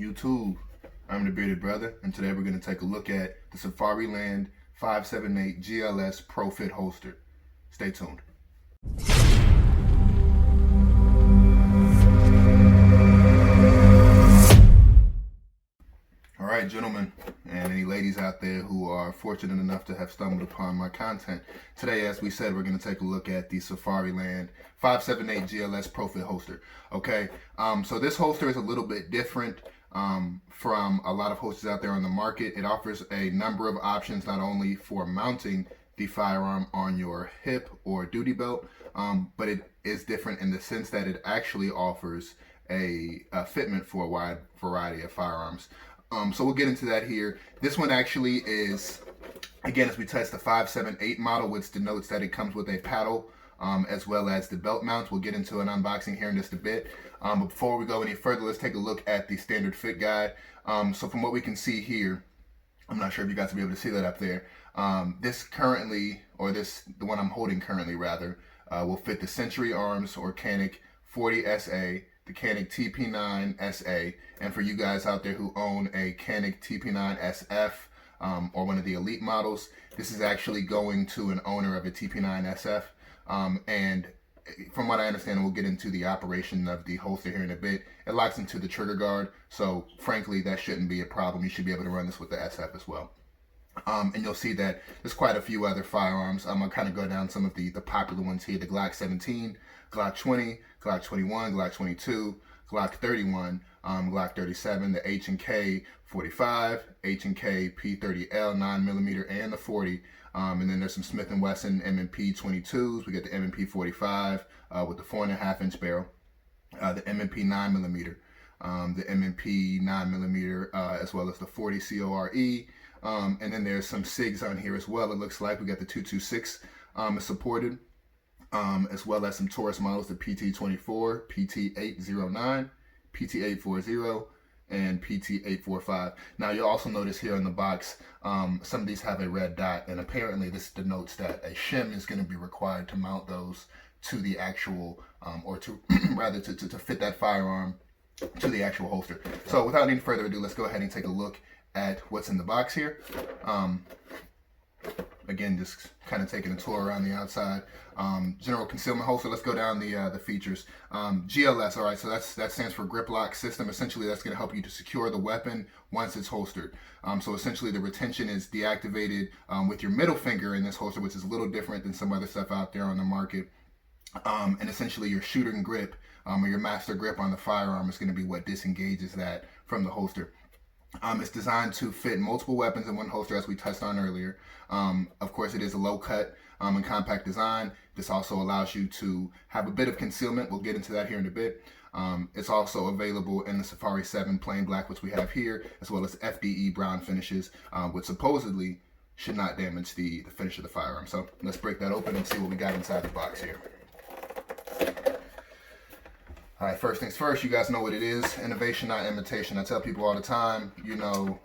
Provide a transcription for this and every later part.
YouTube, I'm the Bearded Brother, and today we're going to take a look at the Safariland 578 GLS Pro Fit holster. Stay tuned. Alright, gentlemen, and any ladies out there who are fortunate enough to have stumbled upon my content, today, as we said, we're going to take a look at the Safariland 578 GLS Pro Fit holster. Okay, so this holster is a little bit different from a lot of holsters out there on the market. It offers a number of options, not only for mounting the firearm on your hip or duty belt, but it is different in the sense that it actually offers a fitment for a wide variety of firearms. So we'll get into that here. This one actually is, again, as we test the 578 model, which denotes that it comes with a paddle as well as the belt mounts. We'll get into an unboxing here in just a bit. But before we go any further, let's take a look at the standard fit guide. So from what we can see here, I'm not sure if you guys will be able to see that up there. This currently, or the one I'm holding currently rather, will fit the Century Arms or Canik 40SA, the Canik TP9SA, and for you guys out there who own a Canik TP9SF or one of the elite models, this is actually going to an owner of a TP9SF. And from what I understand, we'll get into the operation of the holster here in a bit. It locks into the trigger guard, so frankly, that shouldn't be a problem. You should be able to run this with the SF as well. And you'll see that there's quite a few other firearms. I'm gonna kind of go down some of the popular ones here: the Glock 17, Glock 20, Glock 21, Glock 22, Glock 31, Glock 37, the H&K 45, H&K P30L 9mm, and the 40. And then there's some Smith & Wesson M&P 22s. We got the M&P 45 with the 4.5-inch barrel, the M&P 9mm, the M&P 9mm, as well as the 40 CORE. And then there's some SIGs on here as well. It looks like we got the 226 supported, as well as some Taurus models, the PT24, PT809, PT840, and PT845. Now you'll also notice here in the box, some of these have a red dot, and apparently this denotes that a shim is going to be required to mount those to the actual, or to rather to fit that firearm to the actual holster. So without any further ado, let's go ahead and take a look at what's in the box here. Again, just kind of taking a tour around the outside. General concealment holster. Let's go down the features. GLS. All right, so that stands for grip lock system. Essentially, that's going to help you to secure the weapon once it's holstered. So essentially, the retention is deactivated with your middle finger in this holster, which is a little different than some other stuff out there on the market. And essentially, your shooting grip or your master grip on the firearm is going to be what disengages that from the holster. It's designed to fit multiple weapons in one holster, as we touched on earlier. Of course, it is a low cut and compact design. This also allows you to have a bit of concealment. We'll get into that here in a bit. It's also available in the Safari 7 plain black, which we have here, as well as FDE brown finishes, which supposedly should not damage the finish of the firearm. So let's break that open and see what we got inside the box here. All right, first things first, you guys know what it is. Innovation, not imitation. I tell people all the time, you know,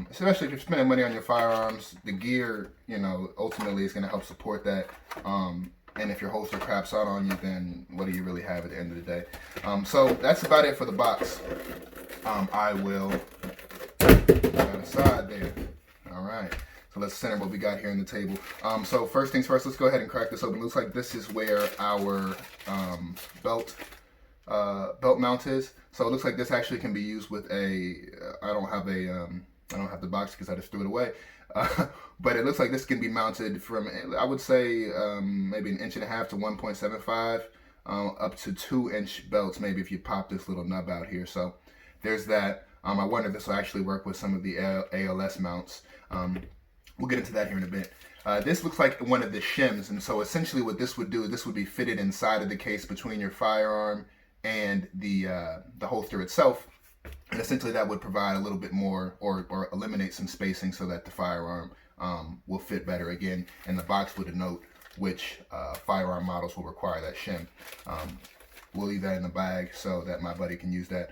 especially if you're spending money on your firearms, the gear, you know, ultimately is going to help support that. And if your holster craps out on you, then what do you really have at the end of the day? So that's about it for the box. I will put that aside there. All right. So let's center what we got here on the table. So first things first, let's go ahead and crack this open. It looks like this is where our belt mount is. So it looks like this actually can be used with a I don't have the box because I just threw it away, but it looks like this can be mounted from, I would say, maybe 1.5 inches to 1.75 up to 2-inch belts, maybe, if you pop this little nub out here. So there's that. I wonder if this will actually work with some of the ALS mounts. We'll get into that here in a bit. This looks like one of the shims, and so essentially what this would do, this would be fitted inside of the case between your firearm and the holster itself, and essentially that would provide a little bit more, or eliminate some spacing, so that the firearm will fit better. Again, and the box would denote which firearm models will require that shim. We'll leave that in the bag so that my buddy can use that.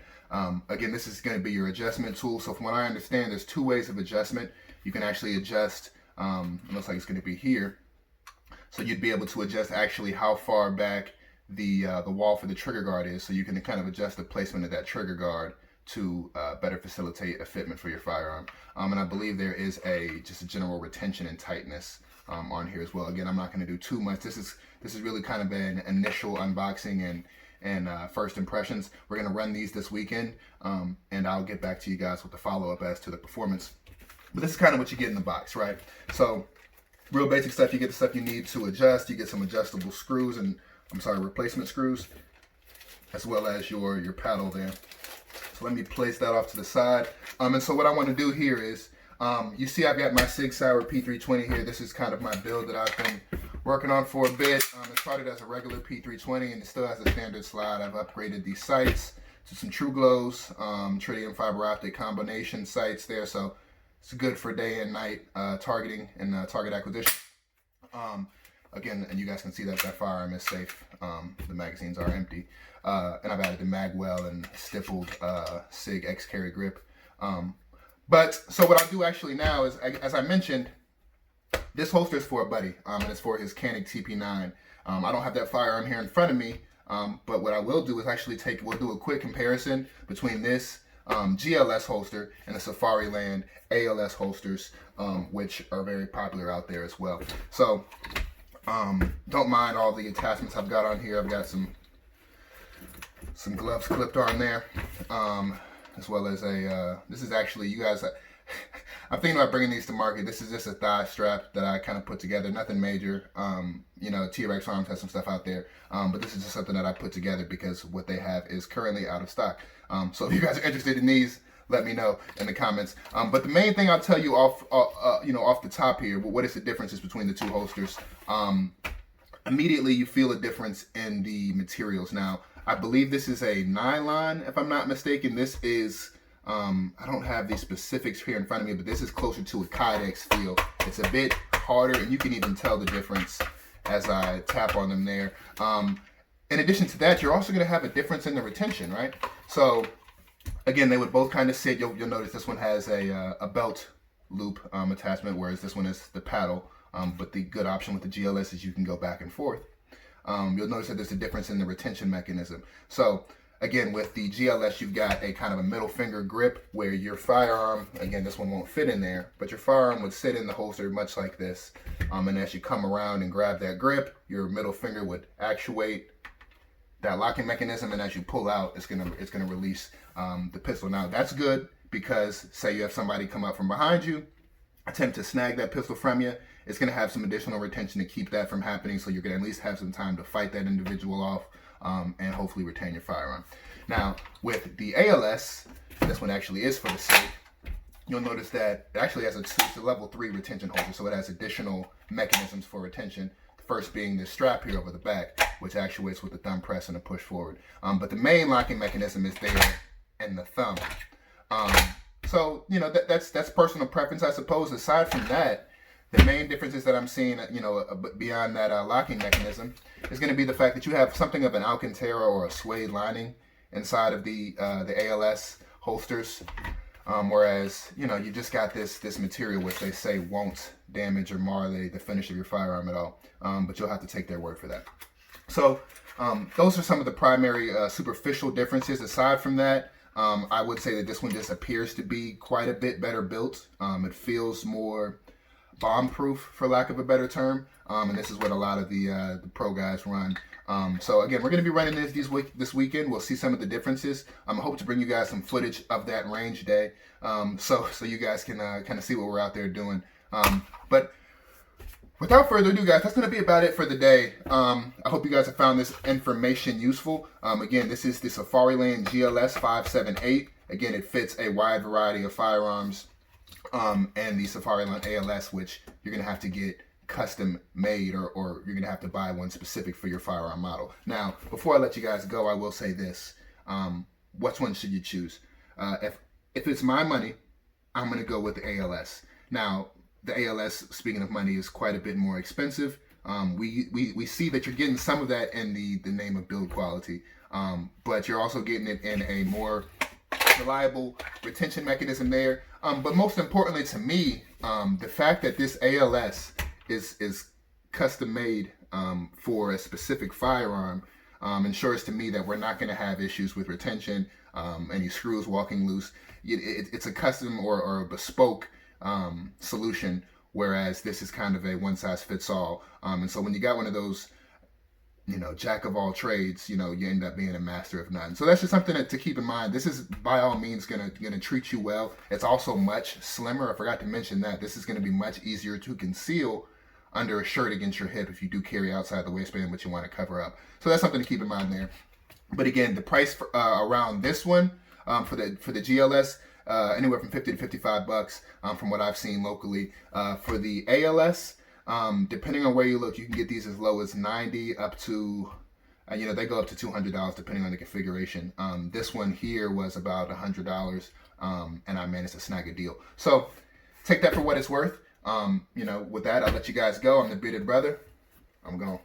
Again, this is going to be your adjustment tool. So from what I understand, there's 2 ways of adjustment. You can actually adjust, it looks like it's going to be here. So you'd be able to adjust actually how far back the wall for the trigger guard is. So you can kind of adjust the placement of that trigger guard to better facilitate a fitment for your firearm. And I believe there is just a general retention and tightness on here as well. Again, I'm not going to do too much. This is really kind of an initial unboxing and first impressions. We're going to run these this weekend, and I'll get back to you guys with the follow-up as to the performance. But this is kind of what you get in the box, right? So real basic stuff. You get the stuff you need to adjust. You get some adjustable screws and replacement screws, as well as your paddle there. So let me place that off to the side. And so what I want to do here is, you see I've got my Sig P320 here. This is kind of my build that I've been working on for a bit. It started as a regular P320 and it still has a standard slide. I've upgraded these sights to some True Glows, tritium fiber optic combination sights there. So it's good for day and night targeting and target acquisition. Again, and you guys can see that firearm is safe. The magazines are empty. And I've added the magwell and stippled Sig X carry grip. But so what I'll do actually now is, as I mentioned, this holster is for a buddy, and it's for his Canik TP9. I don't have that firearm here in front of me, but what I will do is actually we'll do a quick comparison between this GLS holster and the Safariland ALS holsters, which are very popular out there as well. So don't mind all the attachments I've got on here. I've got some gloves clipped on there, as well as this is actually, you guys, I'm thinking about bringing these to market. This is just a thigh strap that I kind of put together, nothing major. T-Rex Arms has some stuff out there, but this is just something that I put together because what they have is currently out of stock. So if you guys are interested in these, let me know in the comments. But the main thing I'll tell you off the top here, what is the differences between the two holsters? Immediately you feel a difference in the materials. Now, I believe this is a nylon, if I'm not mistaken. This is, I don't have the specifics here in front of me, but this is closer to a Kydex feel. It's a bit harder, and you can even tell the difference as I tap on them there. In addition to that, you're also going to have a difference in the retention, right? So, again, they would both kind of sit. You'll notice this one has a belt loop attachment, whereas this one is the paddle. But the good option with the GLS is you can go back and forth. You'll notice that there's a difference in the retention mechanism. So again, with the GLS, you've got a kind of a middle finger grip where your firearm, again, this one won't fit in there, but your firearm would sit in the holster much like this. And as you come around and grab that grip, your middle finger would actuate that locking mechanism, and as you pull out, it's gonna release the pistol. Now that's good because say you have somebody come up from behind you, attempt to snag that pistol from you, it's going to have some additional retention to keep that from happening, so you're going to at least have some time to fight that individual off and hopefully retain your firearm. Now, with the ALS, this one actually is for the Sig, you'll notice that it actually has it's a level 3 retention holster, so it has additional mechanisms for retention. The first being this strap here over the back, which actuates with the thumb press and a push forward. But the main locking mechanism is there in the thumb. So, that's personal preference, I suppose. Aside from that, the main differences that I'm seeing, beyond that locking mechanism, is going to be the fact that you have something of an Alcantara or a suede lining inside of the ALS holsters, whereas you just got this material which they say won't damage or mar the finish of your firearm at all, but you'll have to take their word for that. So those are some of the primary superficial differences. Aside from that, I would say that this one just appears to be quite a bit better built. It feels more bomb-proof, for lack of a better term, and this is what a lot of the pro guys run. So again, we're going to be running this weekend. We'll see some of the differences. I hope to bring you guys some footage of that range day, so you guys can kind of see what we're out there doing. But without further ado, guys, that's going to be about it for the day. I hope you guys have found this information useful. Again, this is the Safariland GLS 578. Again, it fits a wide variety of firearms. And the Safariland ALS, which you're going to have to get custom made, or you're going to have to buy one specific for your firearm model. Now, before I let you guys go, I will say this. Which one should you choose? If it's my money, I'm going to go with the ALS. Now, the ALS, speaking of money, is quite a bit more expensive. We see that you're getting some of that in the name of build quality, but you're also getting it in a more reliable retention mechanism there. But most importantly to me, the fact that this ALS is custom made for a specific firearm ensures to me that we're not going to have issues with retention. any screws walking loose. It's a custom or a bespoke solution, whereas this is kind of a one-size-fits-all. And so when you got one of those, jack of all trades, you end up being a master of none. So that's just something to keep in mind. This is by all means gonna treat you well. It's also much slimmer. I forgot to mention that. This is gonna be much easier to conceal under a shirt against your hip if you do carry outside the waistband, but you want to cover up. So that's something to keep in mind there. But again, the price for, around this one for the GLS, anywhere from 50 to 55 bucks from what I've seen locally. For the ALS, depending on where you look, you can get these as low as 90 up to, they go up to $200 depending on the configuration. This one here was about $100, and I managed to snag a deal. So take that for what it's worth. With that, I'll let you guys go. I'm the bearded brother. I'm gone.